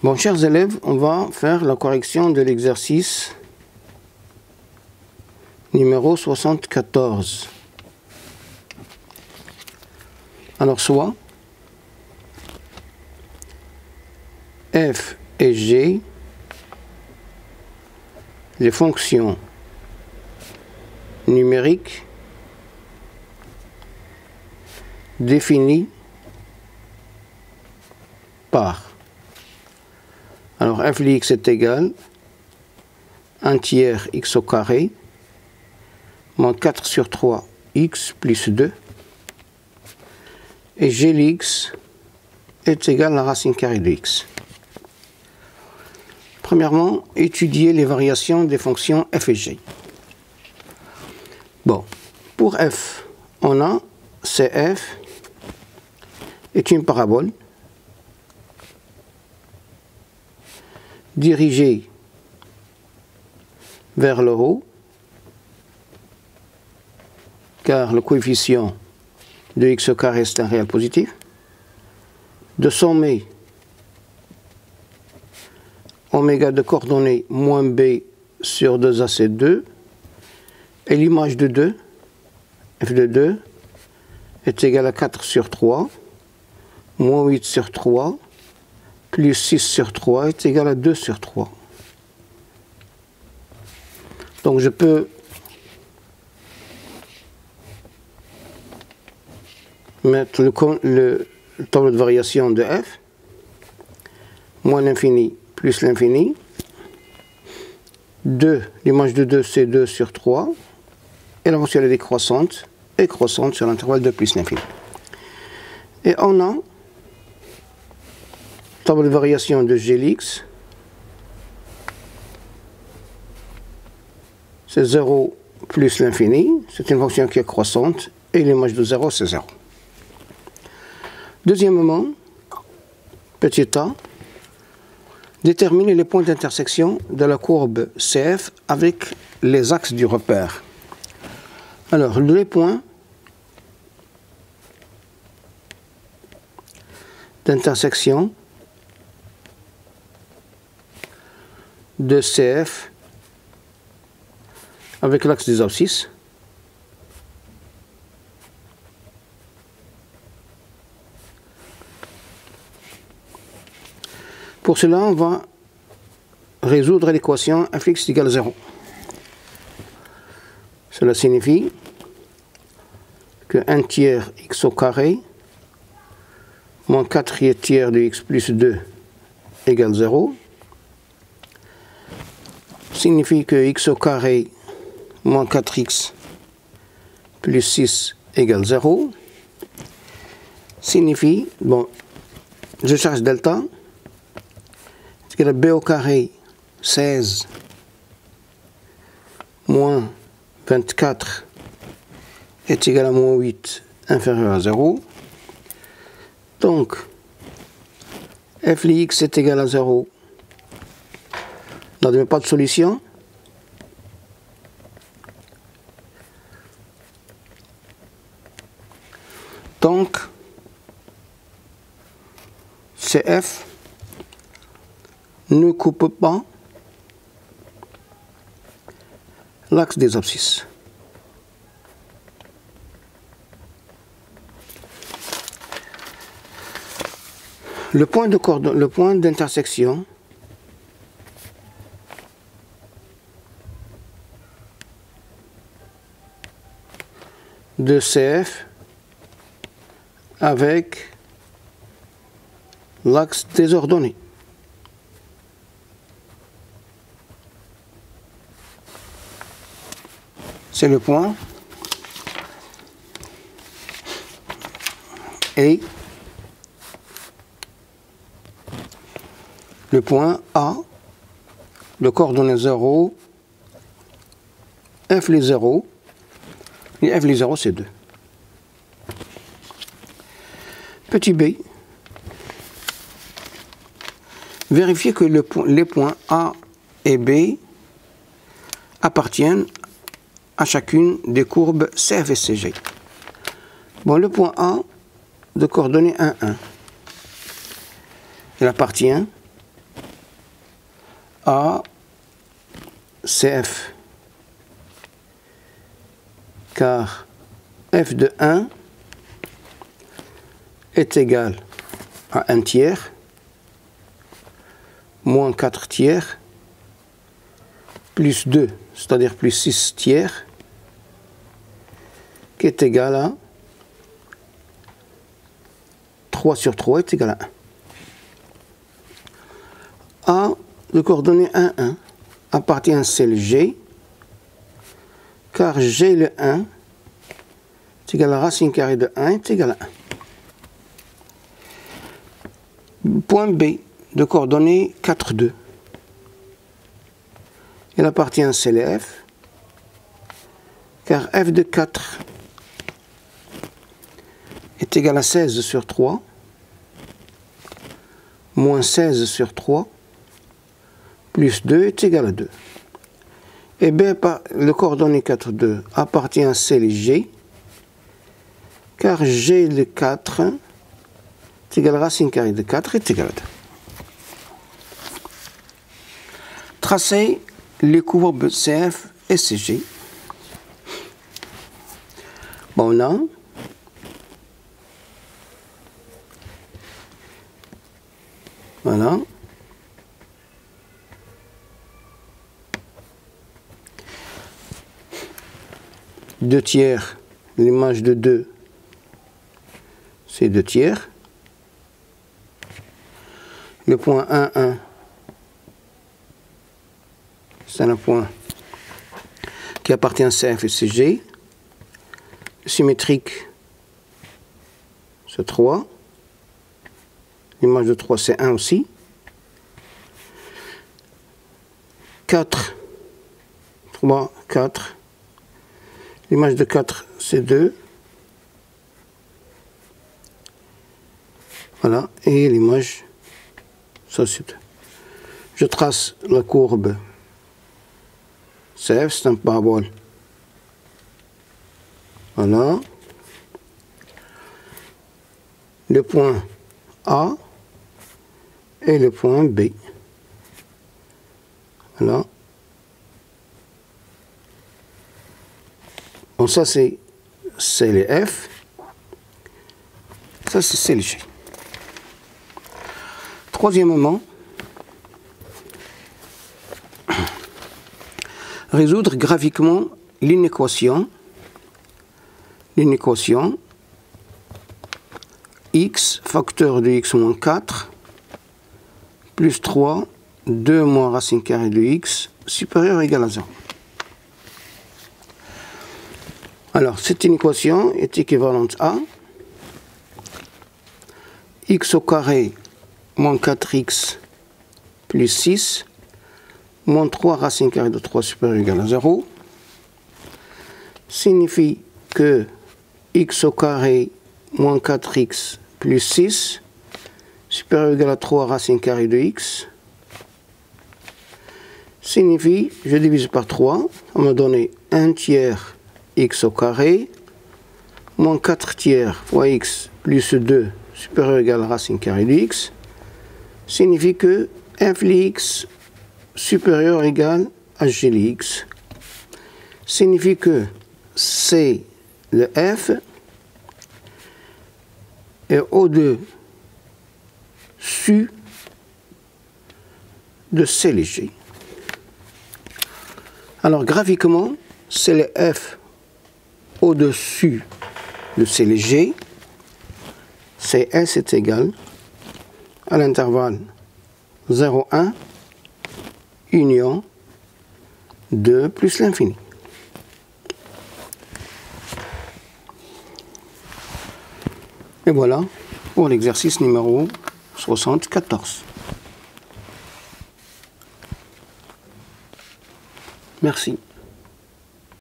Bon, chers élèves, on va faire la correction de l'exercice numéro 74. Alors, soit f et g, les fonctions numériques définies par. Alors f de x est égal à 1 tiers x au carré moins 4 sur 3 x plus 2 et g de x est égal à la racine carrée de x. Premièrement, étudier les variations des fonctions f et g. Bon, pour f, on a CF est une parabole dirigée vers le haut, car le coefficient de x au carré est un réel positif, de sommet oméga de coordonnées moins b sur 2ac2, et l'image de 2, f de 2, est égale à 4 sur 3, moins 8 sur 3, plus 6 sur 3 est égal à 2 sur 3. Donc je peux mettre le tableau de variation de f, moins l'infini plus l'infini. 2, l'image de 2 c'est 2 sur 3, et la fonction est décroissante et croissante sur l'intervalle de plus l'infini. Et on a tableau de variation de g de x, c'est 0 plus l'infini, c'est une fonction qui est croissante, et l'image de 0 c'est 0. Deuxièmement, petit a, déterminer les points d'intersection de la courbe CF avec les axes du repère. Alors, les points d'intersection de CF avec l'axe des abscisses pour cela, on va résoudre l'équation f x égale 0. Cela signifie que 1 tiers x au carré moins 4 tiers de x plus 2 égale 0. Signifie que x au carré moins 4x plus 6 égale 0. Signifie, bon, je cherche delta, c'est que b au carré 16 moins 24 est égal à moins 8 inférieur à 0. Donc, f de x est égal à 0. On n'a pas de solution. Donc, CF ne coupe pas l'axe des abscisses. Le point d'intersection de CF avec l'axe des ordonnées. C'est le point et le point A de coordonnées 0, f les 0, et f les 0 c'est 2. Petit b, vérifiez que les points A et B appartiennent à chacune des courbes CF et CG. Bon, le point A de coordonnées 1, 1. Il appartient A, CF. Car f de 1 est égal à 1 tiers moins 4 tiers plus 2, c'est-à-dire plus 6 tiers, qui est égal à 3 sur 3 est égal à 1. A de coordonnées 1, 1 appartient à celle G, car G le 1 est égal à racine carrée de 1 est égal à 1. Point B de coordonnées 4, 2. Il appartient à celle F, car f de 4 est égal à 16 sur 3, moins 16 sur 3, plus 2 est égal à 2. Et B, le coordonnée 4, 2 appartient à celle G, car G de 4 est égal à racine carrée de 4 est égal à 2. Tracez les courbes CF et CG. Bon, on a voilà. Deux tiers, l'image de 2, c'est 2 tiers. Le point 1, 1, c'est un point qui appartient à CF et CG. Le symétrique, c'est 3. L'image de 3, c'est 1 aussi. 4, 3, 4. L'image de 4, c'est 2. Voilà, et l'image, ça c'est 2. Je trace la courbe CF, c'est un parabole. Voilà. Le point A et le point B. Voilà. Bon, ça c'est les F. Ça c'est le G. Troisièmement, résoudre graphiquement l'inéquation x facteur de x moins 4 plus 3, 2 moins racine carrée de x supérieur ou égal à 0. Alors, cette inéquation est équivalente à x au carré moins 4x plus 6 moins 3 racine carrée de 3 supérieur ou égal à 0 signifie que x au carré moins 4x plus 6 supérieur ou égal à 3 racine carrée de x signifie, je divise par 3, on me donne 1 tiers x au carré moins 4 tiers fois x plus 2 supérieur ou égal à racine carrée de x signifie que f de x supérieur ou égal à g de x signifie que c le f est au-dessus de c le g. Alors graphiquement, c'est le f au-dessus de c le g, cs est égal à l'intervalle 0, 1, union 2 plus l'infini. Et voilà pour l'exercice numéro 74. Merci.